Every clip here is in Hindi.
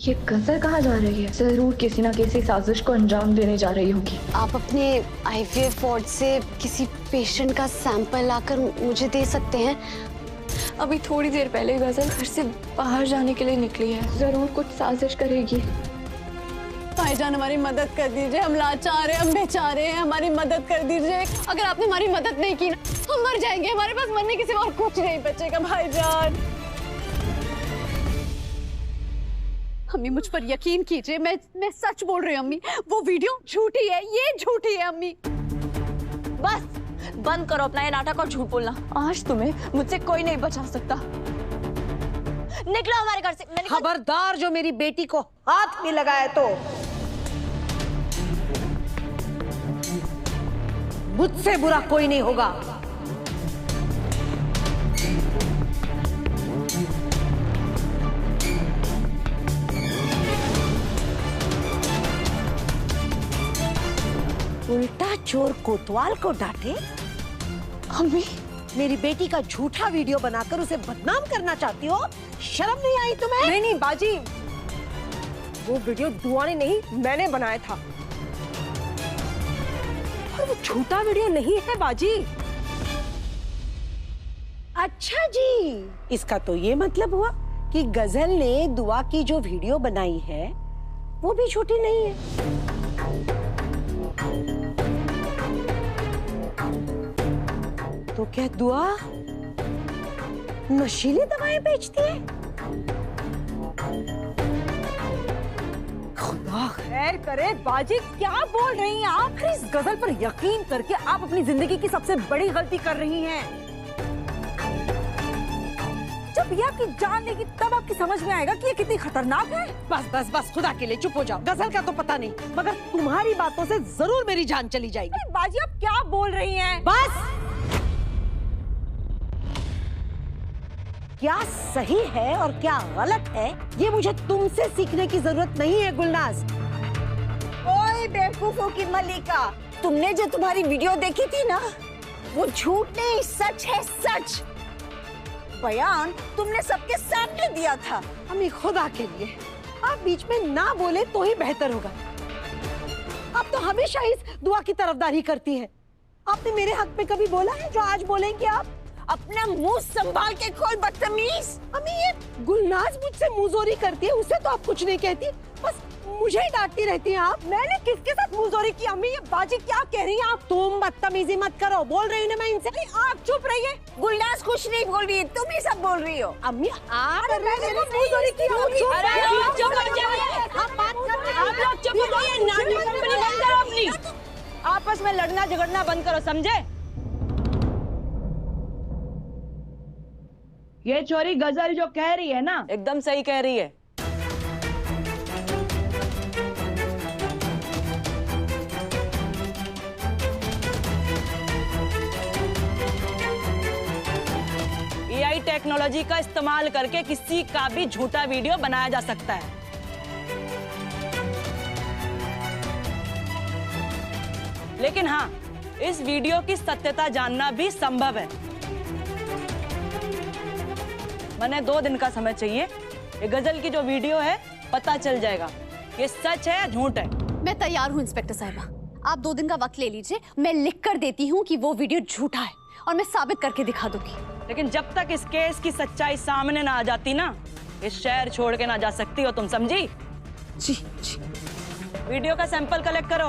ये गजल कहाँ जा रही है? जरूर किसी ना किसी साजिश को अंजाम देने जा रही होगी। आप अपने IVF वार्ड से किसी पेशेंट का सैंपल लाकर मुझे दे सकते हैं? अभी थोड़ी देर पहले गजल घर से बाहर जाने के लिए निकली है, जरूर कुछ साजिश करेगी। भाईजान हमारी मदद कर दीजिए, हम लाचार हैं, हम बेचारे हैं, हमारी मदद कर दीजिए। अगर आपने हमारी मदद नहीं की ना, हम मर जाएंगे, हमारे पास मरने के सिवा और कुछ नहीं बचेगा भाईजान। अम्मी मुझ पर यकीन कीजिए, मैं सच बोल रही हूँ अम्मी, वो वीडियो झूठी है, ये झूठी है अम्मी। बस बंद करो अपना ये नाटक और झूठ बोलना। आज तुम्हें मुझसे कोई नहीं बचा सकता। निकलो हमारे घर से। खबरदार जो मेरी बेटी को हाथ में लगाया तो मुझसे बुरा कोई नहीं होगा। उल्टा चोर कोतवाल को डांटे। अम्मी, मेरी बेटी का झूठा वीडियो बनाकर उसे बदनाम करना चाहती हो? शर्म नहीं आई तुम्हें? नहीं बाजी, वो वीडियो दुआ ने नहीं, मैंने बनाया था। और वो झूठा वीडियो नहीं है बाजी। अच्छा जी, इसका तो ये मतलब हुआ कि गजल ने दुआ की जो वीडियो बनाई है वो भी झूठी नहीं है। तो क्या दुआ नशीली दवाएं बेचती है? खुदा खैर करे बाजी, क्या बोल रही हैं आप? इस गजल पर यकीन करके आप अपनी जिंदगी की सबसे बड़ी गलती कर रही हैं। जब ये आपकी जान लेगी तब आपकी समझ में आएगा कि ये कितनी खतरनाक है। बस बस बस, खुदा के लिए चुप हो जाओ। गजल का तो पता नहीं, मगर तुम्हारी बातों से जरूर मेरी जान चली जाएगी। बाजी आप क्या बोल रही हैं? बस, क्या सही है और क्या गलत है ये मुझे तुमसे सीखने की जरूरत नहीं है गुलनाज। ओए बेवकूफों की मलिका, तुमने जो तुम्हारी वीडियो देखी थी ना, वो झूठ नहीं सच है, सच। बयान तुमने सबके सामने दिया था। अम्मी खुदा के लिए आप बीच में ना बोले तो ही बेहतर होगा। आप तो हमेशा इस दुआ की तरफदारी करती हैं। आपने मेरे हक में कभी बोला है जो आज बोलेंगे आप? अपना मुंह संभाल के खोल बदतमीज। अम्मी ये गुलनाज मुझसे मुंहजोरी करती है, उसे तो आप कुछ नहीं कहती, बस मुझे ही डांटती रहती हैं आप। मैंने किसके साथ मुंहजोरी की? अम्मी ये बाजी क्या कह रही हैं आप? तुम बदतमीजी मत करो, बोल रही हूँ ना मैं इनसे। आप चुप रहिए, गुलनाज कुछ नहीं बोल रही है, तुम ही सब बोल रही हो। अम्मी आप मैंने मुंहजोरी की। आपस में लड़ना झगड़ना बंद करो, समझे? ये छोरी गजल जो कह रही है ना, एकदम सही कह रही है। AI टेक्नोलॉजी का इस्तेमाल करके किसी का भी झूठा वीडियो बनाया जा सकता है। लेकिन हाँ, इस वीडियो की सत्यता जानना भी संभव है। मैंने 2 दिन का समय चाहिए, ये गजल की जो वीडियो है पता चल जाएगा ये सच है या झूठ है। मैं तैयार हूँ इंस्पेक्टर साहिबा, आप 2 दिन का वक्त ले लीजिए, मैं लिख कर देती हूँ कि वो वीडियो झूठा है और मैं साबित करके दिखा दूंगी। लेकिन जब तक इस केस की सच्चाई सामने ना आ जाती ना, इस शहर छोड़ के ना जा सकती हो तुम, समझी? जी जी। वीडियो का सैंपल कलेक्ट करो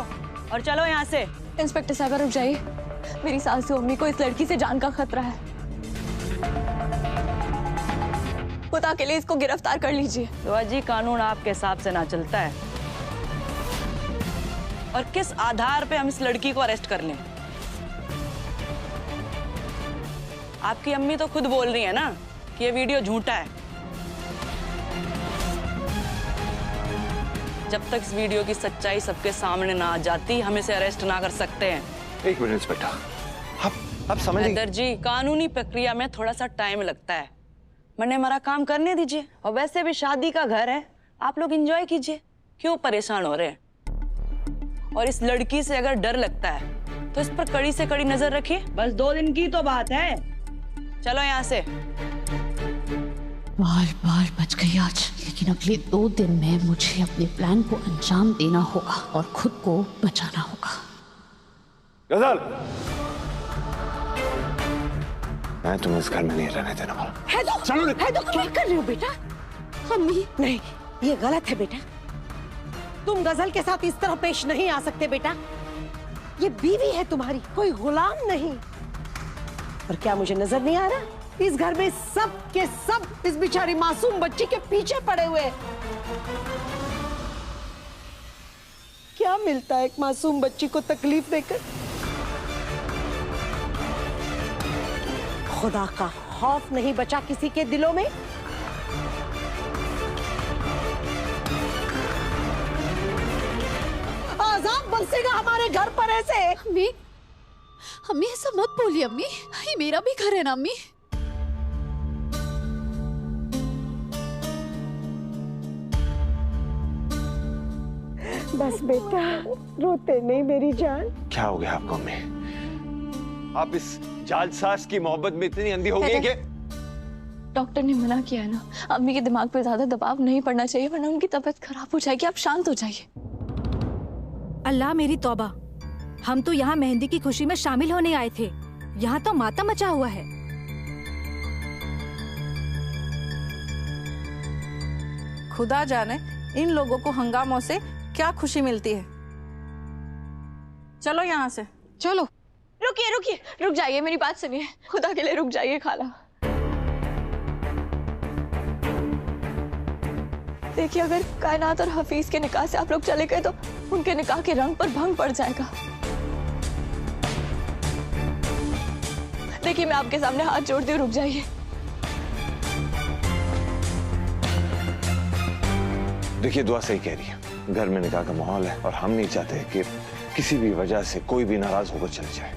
और चलो यहाँ से। इंस्पेक्टर साहब रुक जाइए, मेरी सासू अम्मी को इस लड़की से जान का खतरा है। खुदा के लिए इसको गिरफ्तार कर लीजिए। दुआ जी, कानून आपके हिसाब से ना चलता है। और किस आधार पे हम इस लड़की को अरेस्ट कर लें? आपकी अम्मी तो खुद बोल रही है ना कि ये वीडियो झूठा है। जब तक इस वीडियो की सच्चाई सबके सामने ना आ जाती, हम इसे अरेस्ट ना कर सकते हैं। एक मिनट इंस्पेक्टर, आप समझ हैदर जी, कानूनी प्रक्रिया में थोड़ा सा टाइम लगता है। मैंने हमारा काम करने दीजिए, और वैसे भी शादी का घर है, आप लोग एंजॉय कीजिए, क्यों परेशान हो रहे हैं? और इस लड़की से अगर डर लगता है तो इस पर कड़ी से कड़ी नजर रखिए। बस 2 दिन की तो बात है। चलो यहाँ से। बाल बाल बच गई आज। लेकिन अगले 2 दिन में मुझे अपने प्लान को अंजाम देना होगा और खुद को बचाना होगा। गजल, मैं तुम्हें इस घर में नहीं रहने देने वाला। है तो क्या कर रहे हो बेटा? अम्मी, नहीं, ये गलत है बेटा। तुम गजल के साथ इस तरह पेश नहीं आ सकते बेटा। ये बीवी है तुम्हारी, कोई गुलाम नहीं। और क्या मुझे नजर नहीं आ रहा? इस घर में सब के सब इस बेचारी मासूम बच्ची के पीछे पड़े हुए हैं। क्या मिलता है एक मासूम बच्ची को तकलीफ देकर? खुदा का खौफ नहीं बचा किसी के दिलों में। अजाब बरसेगा हमारे घर पर ऐसे। अम्मी, अम्मी ऐसा मत बोलिए अम्मी, ये मेरा भी घर है ना अम्मी। बस बेटा, रोते नहीं मेरी जान। क्या हो गया आपको अम्मी? आप इस जालसाज की मोहब्बत में इतनी अंधी हो गई कि डॉक्टर ने मना किया है ना, अम्मी के दिमाग पे ज्यादा दबाव नहीं पड़ना चाहिए वरना उनकी तबीयत खराब हो जाएगी। आप शांत हो जाइए। अल्लाह मेरी तौबा, हम तो यहाँ मेहंदी की खुशी में शामिल होने आए थे, यहाँ तो मातम मचा हुआ है। खुदा जाने इन लोगों को हंगामों से क्या खुशी मिलती है। चलो यहाँ से, चलो। रुकिए रुकिए, रुक जाइए, मेरी बात सुनिए, खुदा के लिए रुक जाइए खाला। देखिए, अगर कायनात और हफीज के निकाह से आप लोग चले गए तो उनके निकाह के रंग पर भंग पड़ जाएगा। देखिए, मैं आपके सामने हाथ जोड़ती हूँ, रुक जाइए। देखिए, दुआ सही कह रही है। घर में निकाह का माहौल है और हम नहीं चाहते कि किसी भी वजह से कोई भी नाराज होकर चले जाए।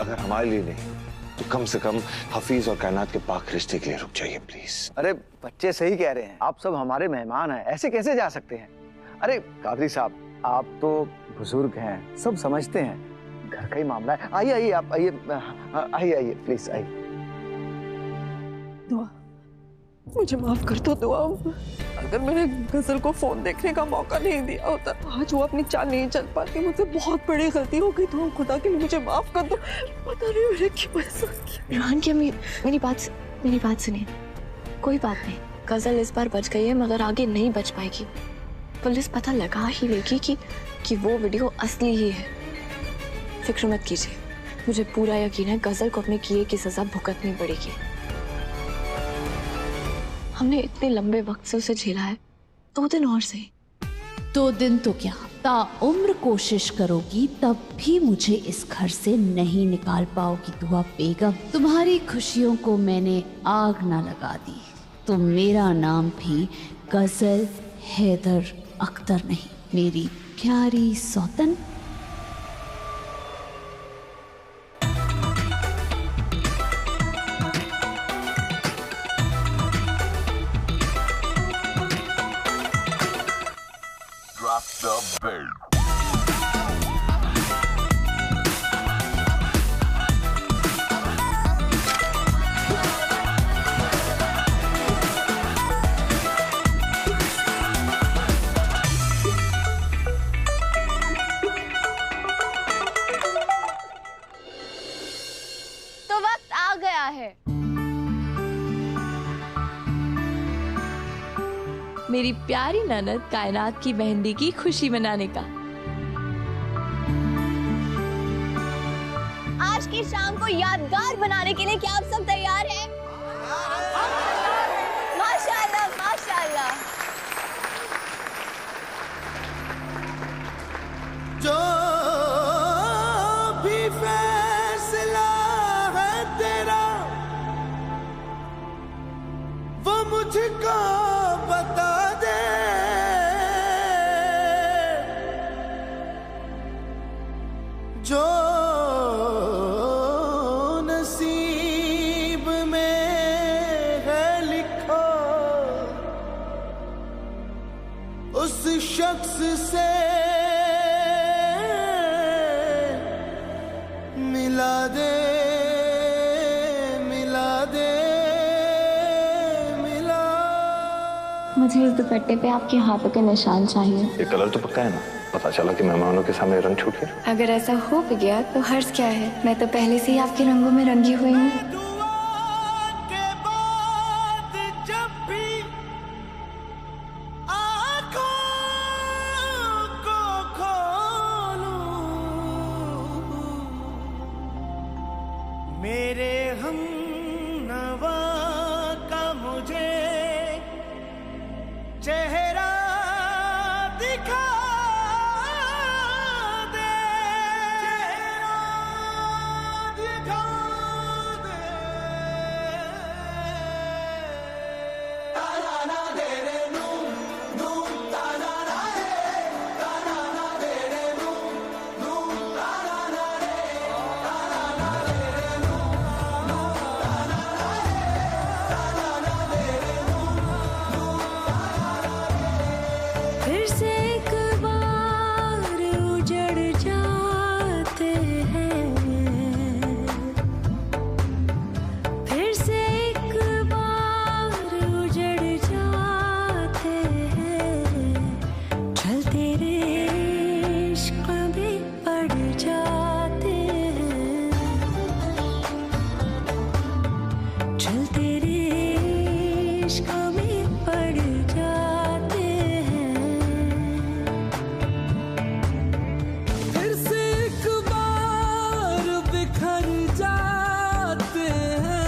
अगर हमारे लिए नहीं तो कम से कम हफीज और कायनात के पाक रिश्ते के लिए रुक जाइए प्लीज। अरे बच्चे सही कह रहे हैं, आप सब हमारे मेहमान हैं, ऐसे कैसे जा सकते हैं? अरे कादरी साहब, आप तो बुजुर्ग हैं, सब समझते हैं, घर का ही मामला है। आइए आइए, आप आइए आइए आइए प्लीज आइए। दुआ, मुझे माफ कर दो दुआ। अगर मैंने गजल को फोन देखने का मौका नहीं दिया होता, आज वो अपनी चाल नहीं चल पाती। मुझसे बहुत बड़ी गलती हो गई, तो खुदा के लिए मुझे माफ कर दो। पता नहीं मैंने क्यों ऐसा किया। इमरान की अम्मी, मेरी बात सुनिए। कोई बात नहीं, गजल इस बार बच गई है मगर आगे नहीं बच पाएगी। पुलिस पता लगा ही लेगी कि वो वीडियो असली ही है। फिक्र मत कीजिए, मुझे पूरा यकीन है गजल को अपने किए की सजा भुगतनी पड़ेगी। हमने इतने लंबे वक्त से उसे झेला है, 2 दिन और सही। 2 दिन तो क्या, ताउम्र कोशिश करोगी तब भी मुझे इस घर से नहीं निकाल पाओगी दुआ बेगम। तुम्हारी खुशियों को मैंने आग ना लगा दी तो मेरा नाम भी गजल हैदर अख्तर नहीं, मेरी प्यारी सौतन। तो वक्त आ गया है मेरी प्यारी ननद कायनात की मेहंदी की खुशी मनाने का। आज की शाम को यादगार बनाने के लिए क्या आप सब तैयार हैं? माशाल्लाह माशाल्लाह। जो भी फैसला है तेरा वो मुझको बता दे, जो नसीब में है लिखो उस शख्स से मिला दे, मिला दे। मुझे इस दुपट्टे पे आपके हाथों के निशान चाहिए। ये कलर तो पक्का है ना? पता चला कि मेहमानों के सामने रंग छूट गया। अगर ऐसा हो भी गया तो हर्ज क्या है, मैं तो पहले से ही आपके रंगों में रंगी हुई हूँ। मेरे हमनवा का मुझे चेहरा दिखा दे, चेहरा दिखा दे। ताना ना दे रे नू नू, ताना ना रे, ताना ना दे रे नू नू, ताना ना रे, ताना ना दे रे नू नू, ताना ना रे, ताना ना दे रे नू नू, ताना ना रे। फिर से एक बार उजड़ जाते हैं, फिर से एक बार उजड़ जाते हैं, चल तेरे इश्क में पड़ जाते हैं, चल तेरे इश्क में पड़ जाते हैं। फिर से एक बार बिखर जाते हैं,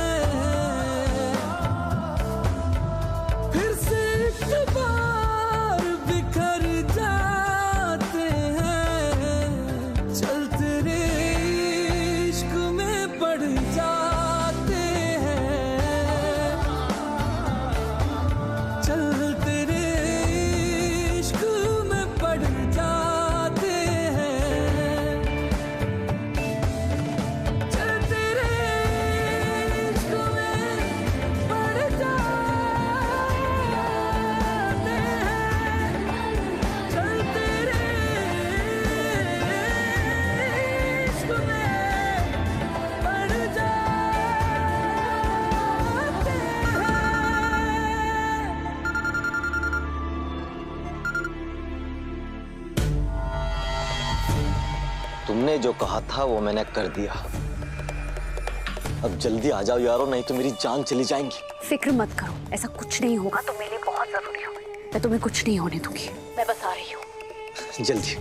फिर से एक बार बिखर जाते हैं, चल तेरे इश्क में पड़ जाते हैं, चल तेरे इश्क में पड़ जाते हैं, चल तेरे इश्क में पड़ जाते हैं, चल तेरे इश्क में पड़ जाते हैं। तुमने जो कहा था वो मैंने कर दिया। अब जल्दी आ जाओ यारो, नहीं तो मेरी जान चली जाएंगी। फिक्र मत करो, ऐसा कुछ नहीं होगा। तुम मेरे लिए बहुत जरूरी हो, मैं तुम्हें कुछ नहीं होने दूंगी। मैं बस आ रही हूँ। जल्दी।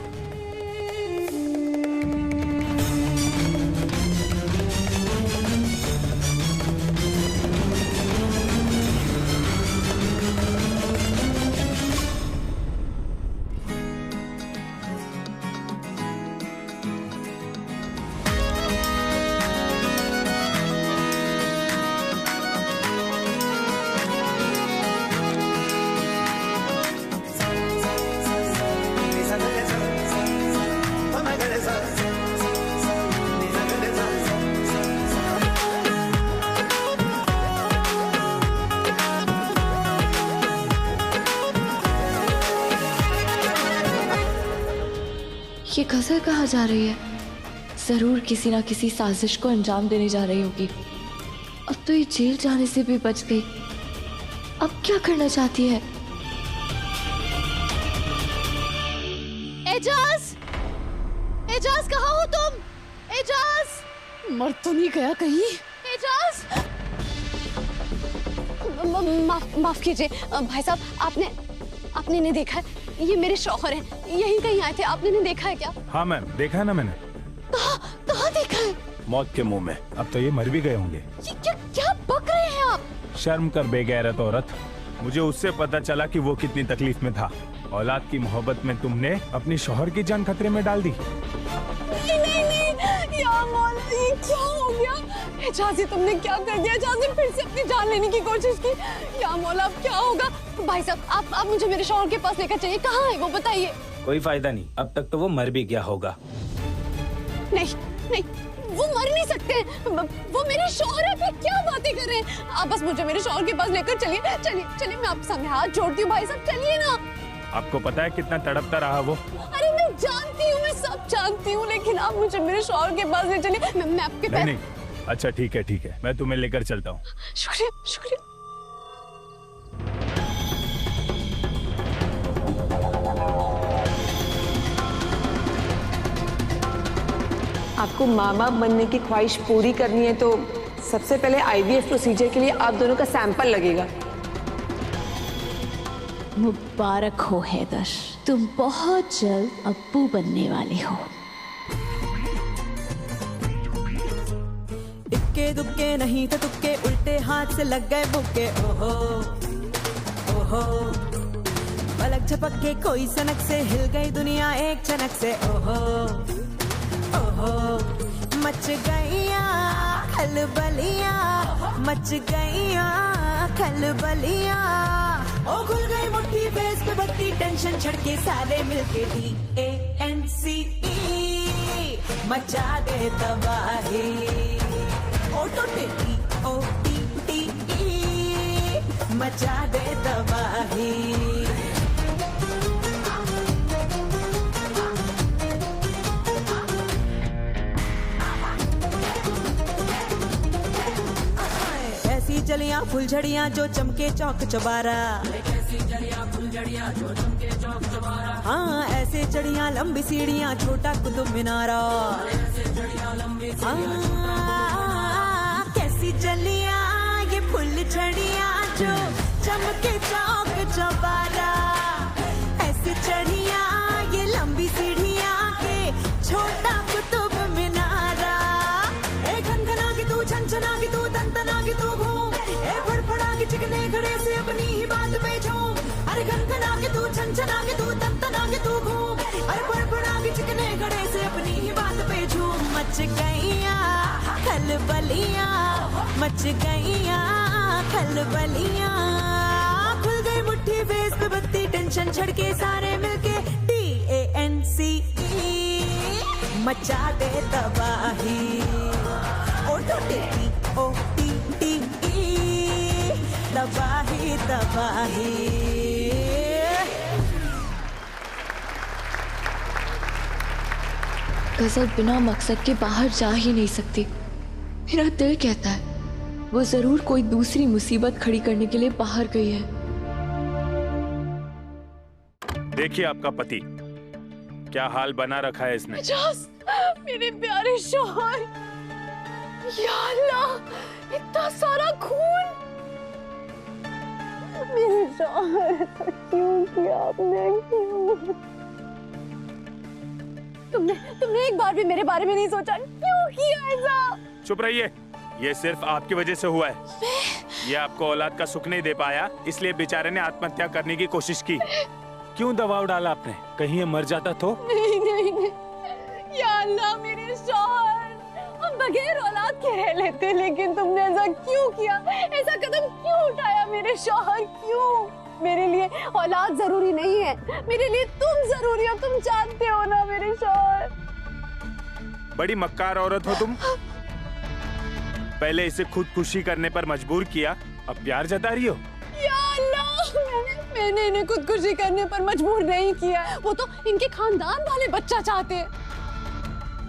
ये गजल कहाँ जा रही है? जरूर किसी ना किसी साजिश को अंजाम देने जा रही होगी। अब तो ये जेल जाने से भी बच गई। अब क्या करना चाहती है? एजाज, एजाज कहाँ हो तुम? एजाज, मर तो नहीं गया कहीं? एजाज, माफ कीजिए भाई साहब, आपने नहीं देखा है? ये मेरे शौहर हैं, यहीं कहीं आए थे। आपने नहीं देखा है क्या? हाँ मैम, देखा है ना मैंने। कहाँ देखा है? मौत के मुंह में। अब तो ये मर भी गए होंगे। ये क्या बक रहे हैं आप? शर्म कर बेगैरत औरत। मुझे उससे पता चला कि वो कितनी तकलीफ में था। औलाद की मोहब्बत में तुमने अपनी शौहर की जान खतरे में डाल दी। नहीं, या मौला, ये क्या हो गया? एजाजी, तुमने क्या कर दिया? एजाजी फिर से अपनी जान लेने की कोशिश की। या मौला, अब क्या होगा? भाई साहब, आप मुझे मेरे शौहर के पास लेकर चलिए। कहाँ है वो, बताइए। कोई फायदा नहीं, अब तक तो वो मर भी गया होगा। नहीं, वो मर नहीं सकते। वो मेरे शौहर है, फिर क्या बातें कर रहे हैं आप? बस मुझे मेरे शौहर के पास लेकर चलिए। मैं आपके सामने हाथ जोड़ती हूँ भाई साहब, चलिए ना। आपको पता है कितना तड़पता रहा वो? अरे मैं जानती हूँ, मैं सब जानती हूँ, लेकिन आप मुझे मेरे शौहर के पास ले चलिए। मैं आपके पैर... नहीं, अच्छा ठीक है, मैं तुम्हें लेकर चलता हूँ। शुक्रिया। आपको माँ बाप बनने की ख्वाहिश पूरी करनी है तो सबसे पहले आईवीएफ प्रोसीजर के लिए आप दोनों का सैंपल लगेगा। मुबारक हो हैदर, तुम बहुत जल्द अब्बू बनने वाले हो। इक्के दुक्के नहीं थे तुक्के, उल्टे हाथ से लग गए बुक्के। ओहो ओहो, पलक झपक के कोई सनक से हिल गई दुनिया एक झनक से। ओहो ओहो, मच गईया खलबलिया, मच गईया खलबलिया। ओ खुल गई मुट्ठी फेस पे बत्ती, टेंशन छड़के सारे मिलके DANCE मचा दे तबाही। OTTE मचा दे तबाही। ऐसी जलियां फुलझड़ियां जो चमके चौक चबारा। हाँ ऐसे चढ़ियां लंबी सीढ़ियां छोटा कुतुब मीनारा। कैसी जलियां ये फुलझड़ियां जो चमके चौक चबारा। ऐसी चढ़ियां ये लंबी सीढ़ियां के छोटा कुतुब मीनारा। ए खनखना की तू छनछना की तू तनतना की तू घूम, ए फड़फड़ा की चिकने घड़े से अपनी ही बात पे झूम। अरे खनखना की तू छनछना की तू तनतना की तू घूम, अरे फड़फड़ा की चिकने घड़े से अपनी ही बात पे झूम। मच गईया खलबलिया, मच गईया खलबलिया। खुल गई मुट्ठी फेस पे बत्ती, टेंशन छड़के सारे मिलके DANCE मचा दे तबाही। OTTE तबाही तबाही। गजल बिना मकसद के बाहर जा ही नहीं सकती। मेरा दिल कहता है वो जरूर कोई दूसरी मुसीबत खड़ी करने के लिए बाहर गई है। देखिए आपका पति क्या हाल बना रखा है इसने। एजाज, मेरे प्यारे शौहर, या अल्लाह, इतना सारा खून। मेरे शौहर, ऐसा क्यों किया आपने, क्यों? तुमने एक बार भी मेरे बारे में नहीं सोचा, क्यों किया ऐसा? चुप रहिए, ये सिर्फ आपकी वजह से हुआ है। ये आपको औलाद का सुख नहीं दे पाया, इसलिए बेचारे ने आत्महत्या करने की कोशिश की। क्यों दबाव डाला आपने, कहीं ये मर जाता तो? नहीं नहीं नहीं, या अल्लाह मेरे शौहर, हम बगैर औलाद के रह लेते, लेकिन तुमने ऐसा क्यों किया, ऐसा कदम क्यों उठाया मेरे शौहर, क्यों? मेरे लिए औलाद जरूरी नहीं है, मेरे लिए तुम जरूरी हो, तुम जानते हो ना मेरे शौहर। बड़ी मक्कार औरत हो तुम। पहले इसे खुदकुशी करने पर मजबूर किया, अब प्यार जता रही हो। या अल्लाह, मैंने इन्हें खुदकुशी करने पर मजबूर नहीं किया, वो तो इनके खानदान वाले बच्चा चाहते हैं।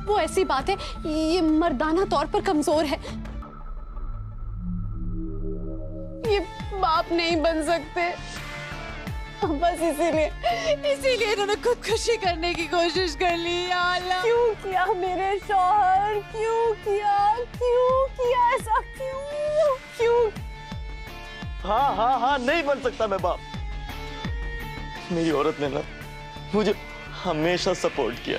वो ऐसी बात है, ये मर्दाना तौर पर कमजोर है, ये बाप नहीं बन सकते। बस इसीलिए इन्होंने खुदकुशी करने की कोशिश कर ली। या अल्लाह, क्यों किया मेरे शौहर, क्यों किया ऐसा, क्यों? हाँ नहीं बन सकता मैं बाप। मेरी औरत ने ना मुझे हमेशा सपोर्ट किया।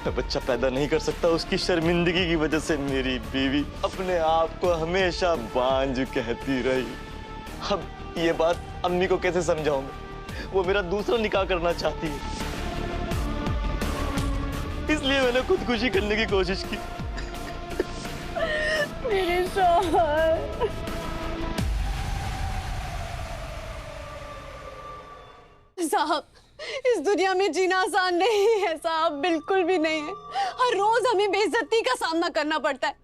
मैं बच्चा पैदा नहीं कर सकता, उसकी शर्मिंदगी की वजह से मेरी बीवी अपने आप को हमेशा बांझ कहती रही। अब ये बात अम्मी को कैसे समझाऊंगा, वो मेरा दूसरा निकाह करना चाहती है, इसलिए मैंने खुदकुशी करने की कोशिश की। मेरे शौहर, साहब, इस दुनिया में जीना आसान नहीं है साहब, बिल्कुल भी नहीं है। हर रोज हमें बेइज्जती का सामना करना पड़ता है।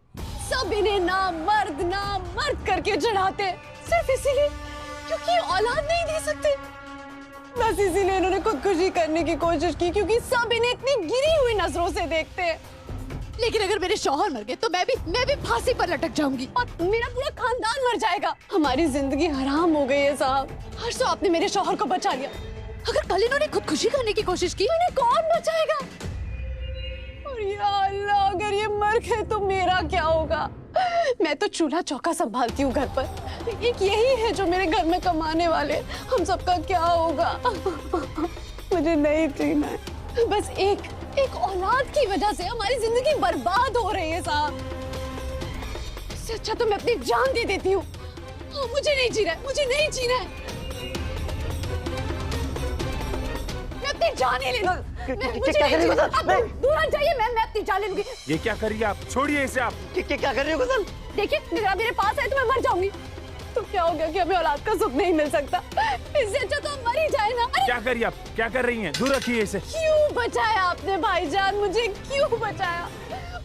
सब इन्हें नाम मर्द करके चढ़ाते हैं, सिर्फ इसीलिए क्योंकि औलाद नहीं दे सकते। बस इसीलिए इन्होंने खुदकुशी करने की कोशिश की, क्योंकि सब इन्हें इतनी गिरी हुई नजरों से देखते हैं। लेकिन अगर मेरे शौहर मर गए तो मैं भी फांसी पर लटक जाऊंगी और मेरा पूरा खानदान मर जाएगा। हमारी जिंदगी हराम हो गई है साहब। हर्षो, आपने मेरे शौहर को बचा लिया, अगर कल इन्होंने खुदकुशी करने की कोशिश की, इन्हें कौन बचाएगा? और या अल्लाह, अगर ये मर गए तो मेरा क्या होगा? मैं तो चूल्हा चौका संभालती हूँ घर पर, एक यही है जो मेरे घर में कमाने वाले। हम सबका क्या होगा? मुझे नहीं जीना है। बस एक औलाद की वजह से हमारी जिंदगी बर्बाद हो रही है साहब। इससे अच्छा तो मैं अपनी जान दे देती हूँ। मुझे नहीं जीना है, मुझे नहीं जीना है। मैं अपनी जान ही ले लूं। मुझे नहीं जीना। आप दूर हट जाइए, मैं अपनी जान ले लूंगी। ये क्या कर रही है आप? छोड़िए इसे आप। क्या कर रही हो गजल? देखिए, अगर आप मेरे पास आए तो मैं मर जाऊंगी। तो क्या हो गया कि हमें औलाद का सुख नहीं मिल सकता? इससे अच्छा तो हम मर ही जाए ना। क्या करिए आप? क्या कर रही हैं? दूर रखिए इसे। क्यों बचाया आपने भाईजान? मुझे क्यों बचाया?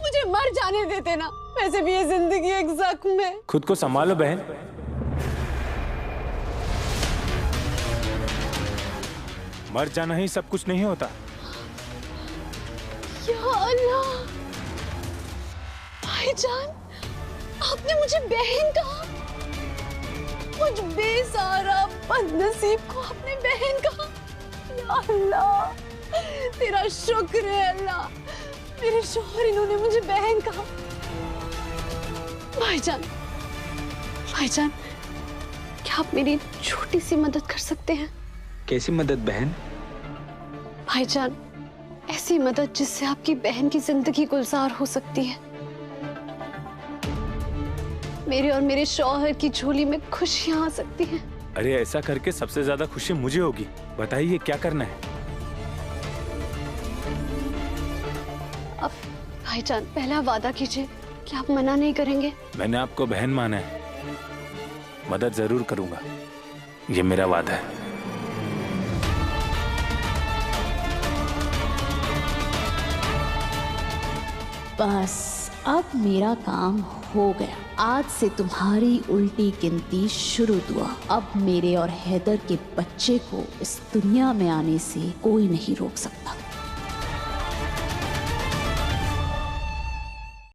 मुझे मर जाने देते ना। वैसे भी ये जिंदगी एक जख्म है। खुद को संभालो बहन। मर जाना ही सब कुछ नहीं होता। या अल्लाह, भाईजान, आपने मुझे बहन कहा। मुझ बेसहारा बदनसीब को आपने बहन कहा। या अल्लाह, तेरा शुक्र है अल्लाह, मेरे शौहर इन्होंने मुझे बहन कहा। भाईजान, भाईजान, क्या आप मेरी छोटी सी मदद कर सकते हैं? कैसी मदद बहन? भाईजान, ऐसी मदद जिससे आपकी बहन की जिंदगी गुलजार हो सकती है। मेरे और मेरे शौहर की झोली में खुशियां आ सकती हैं। अरे ऐसा करके सबसे ज्यादा खुशी मुझे होगी। बताइए क्या करना है? अब भाईजान, पहला वादा कीजिए कि आप मना नहीं करेंगे। मैंने आपको बहन माना है, मदद जरूर करूंगा, ये मेरा वादा है। बस अब मेरा काम हो गया। आज से तुम्हारी उल्टी गिनती शुरू हुआ। अब मेरे और हैदर के बच्चे को इस दुनिया में आने से कोई नहीं रोक सकता।